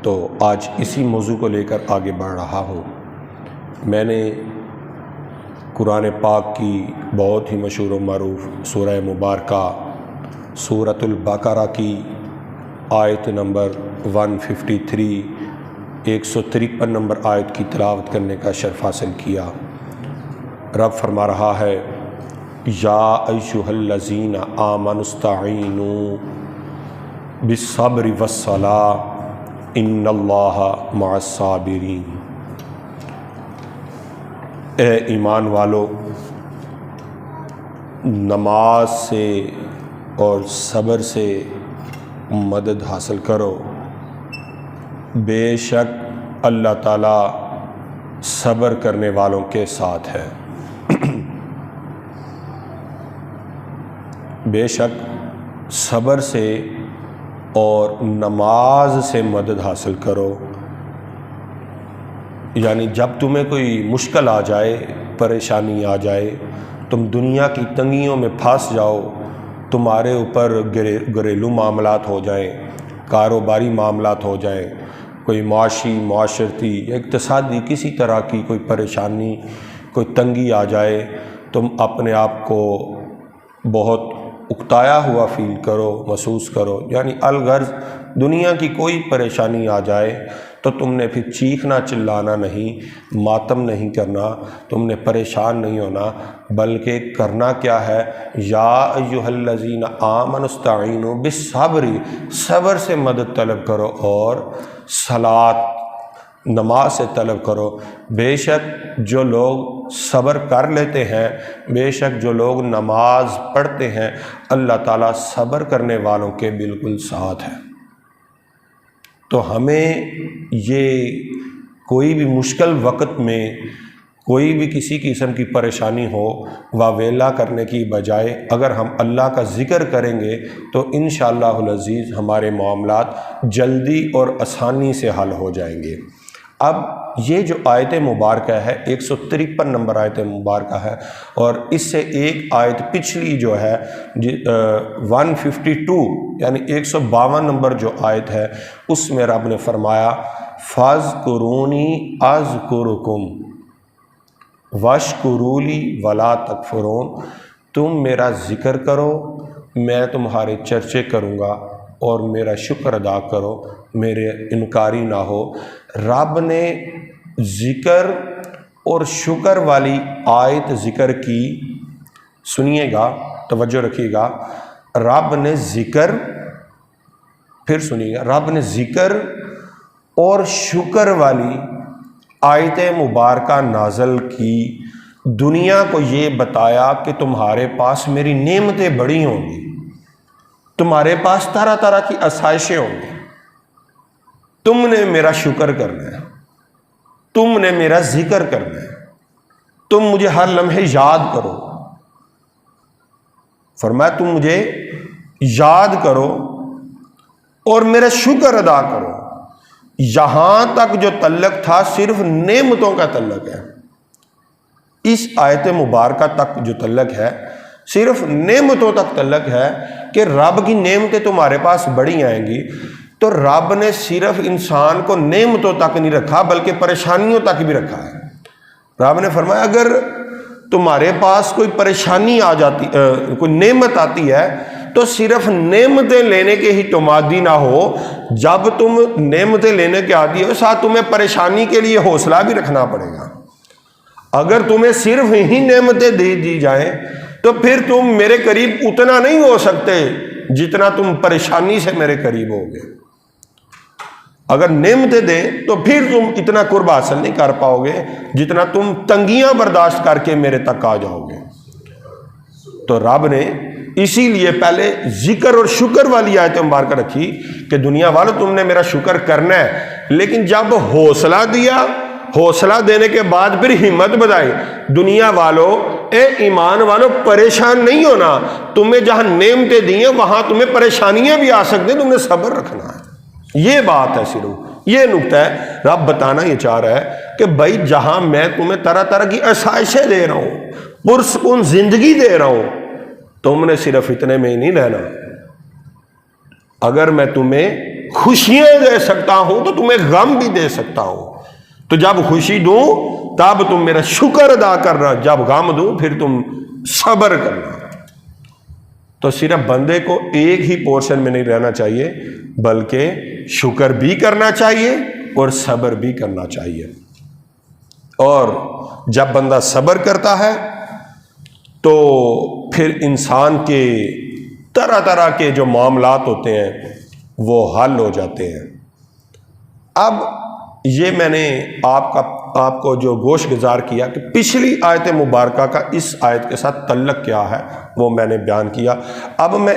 تو آج اسی موضوع کو لے کر آگے بڑھ رہا ہوں۔ میں نے قرآن پاک کی بہت ہی مشہور و معروف سورہ مبارکہ سورۃ البقرہ کی آیت نمبر 153 153 نمبر آیت کی تلاوت کرنے کا شرف حاصل کیا۔ رب فرما رہا ہے یا ایھا الذین آمنوا استعینوا بالصبر والصلاۃ ان اللہ مع الصابرین۔ اے ایمان والو، نماز سے اور صبر سے مدد حاصل کرو، بے شک اللہ تعالیٰ صبر کرنے والوں کے ساتھ ہے۔ بے شک صبر سے اور نماز سے مدد حاصل کرو، یعنی جب تمہیں کوئی مشکل آ جائے، پریشانی آ جائے، تم دنیا کی تنگیوں میں پھنس جاؤ، تمہارے اوپر گھریلو معاملات ہو جائیں، کاروباری معاملات ہو جائیں، کوئی معاشرتی اقتصادی کسی طرح کی کوئی پریشانی، کوئی تنگی آ جائے، تم اپنے آپ کو بہت اکتایا ہوا فیل کرو، محسوس کرو، یعنی الغرض دنیا کی کوئی پریشانی آ جائے تو تم نے پھر چیخنا چلانا نہیں، ماتم نہیں کرنا، تم نے پریشان نہیں ہونا، بلکہ کرنا کیا ہے، یا ایھا الذین آمنوا استعینوا بالصبر، صبر سے مدد طلب کرو اور صلاۃ، نماز سے طلب کرو۔ بے شک جو لوگ صبر کر لیتے ہیں، بے شک جو لوگ نماز پڑھتے ہیں، اللہ تعالیٰ صبر کرنے والوں کے بالکل ساتھ ہے۔ تو ہمیں یہ کوئی بھی مشکل وقت میں کوئی بھی کسی قسم کی پریشانی ہو، واویلا کرنے کی بجائے اگر ہم اللہ کا ذکر کریں گے تو انشاءاللہ العزیز ہمارے معاملات جلدی اور آسانی سے حل ہو جائیں گے۔ اب یہ جو آیت مبارکہ ہے 153 نمبر آیت مبارکہ ہے، اور اس سے ایک آیت پچھلی جو ہے 152 یعنی 152 نمبر جو آیت ہے، اس میں رب نے فرمایا فاذکرونی اذکرکم واشکروا لی ولا تکفرون، تم میرا ذکر کرو، میں تمہارے چرچے کروں گا اور میرا شکر ادا کرو، میرے انکاری نہ ہو۔ رب نے ذکر اور شکر والی آیت ذکر کی، سنیے گا، توجہ رکھیے گا، رب نے ذکر، پھر سنیے گا، رب نے ذکر اور شکر والی آیت مبارکہ نازل کی، دنیا کو یہ بتایا کہ تمہارے پاس میری نعمتیں بڑی ہوں گی، تمہارے پاس طرح طرح کی آسائشیں ہوں گی، تم نے میرا شکر کرنا ہے، تم نے میرا ذکر کرنا ہے، تم مجھے ہر لمحے یاد کرو۔ فرمایا تم مجھے یاد کرو اور میرا شکر ادا کرو۔ یہاں تک جو تعلق تھا صرف نعمتوں کا تعلق ہے، اس آیت مبارکہ تک جو تعلق ہے صرف نعمتوں تک تعلق ہے کہ رب کی نعمتیں تمہارے پاس بڑی آئیں گی۔ تو رب نے صرف انسان کو نعمتوں تک نہیں رکھا بلکہ پریشانیوں تک بھی رکھا ہے۔ رب نے فرمایا اگر تمہارے پاس کوئی پریشانی آ جاتی، کوئی نعمت آتی ہے تو صرف نعمتیں لینے کے ہی تم عادی نہ ہو، جب تم نعمتیں لینے کے عادی ہو ساتھ تمہیں پریشانی کے لیے حوصلہ بھی رکھنا پڑے گا۔ اگر تمہیں صرف ہی نعمتیں دے دی جائیں تو پھر تم میرے قریب اتنا نہیں ہو سکتے جتنا تم پریشانی سے میرے قریب ہوگے۔ اگر نعمتیں دیں تو پھر تم اتنا قرب حاصل نہیں کر پاؤ گے جتنا تم تنگیاں برداشت کر کے میرے تک آ جاؤ گے۔ تو رب نے اسی لیے پہلے ذکر اور شکر والی آیت مبارکہ رکھی کہ دنیا والوں تم نے میرا شکر کرنا ہے، لیکن جب حوصلہ دیا، حوصلہ دینے کے بعد پھر ہمت بتائی، دنیا والوں، اے ایمان والوں پریشان نہیں ہونا، تمہیں جہاں نعمتیں دی ہیں وہاں تمہیں پریشانیاں بھی آ سکتی ہیں، تم نے صبر رکھنا ہے۔ یہ بات ہے، صرف یہ نکتہ ہے رب بتانا یہ چاہ رہا ہے کہ بھائی جہاں میں تمہیں طرح طرح کی آسائشیں دے رہا ہوں، پرسکون زندگی دے رہا ہوں، تم نے صرف اتنے میں ہی نہیں رہنا۔ اگر میں تمہیں خوشیاں دے سکتا ہوں تو تمہیں غم بھی دے سکتا ہوں. تو جب خوشی دوں تب تم میرا شکر ادا کرنا، جب غم دوں پھر تم صبر کرنا. تو صرف بندے کو ایک ہی پورشن میں نہیں رہنا چاہیے، بلکہ شکر بھی کرنا چاہیے اور صبر بھی کرنا چاہیے. اور جب بندہ صبر کرتا ہے تو پھر انسان کے طرح طرح کے جو معاملات ہوتے ہیں وہ حل ہو جاتے ہیں. اب یہ میں نے آپ کو جو گوش گزار کیا کہ پچھلی آیت مبارکہ کا اس آیت کے ساتھ تعلق کیا ہے وہ میں نے بیان کیا. اب میں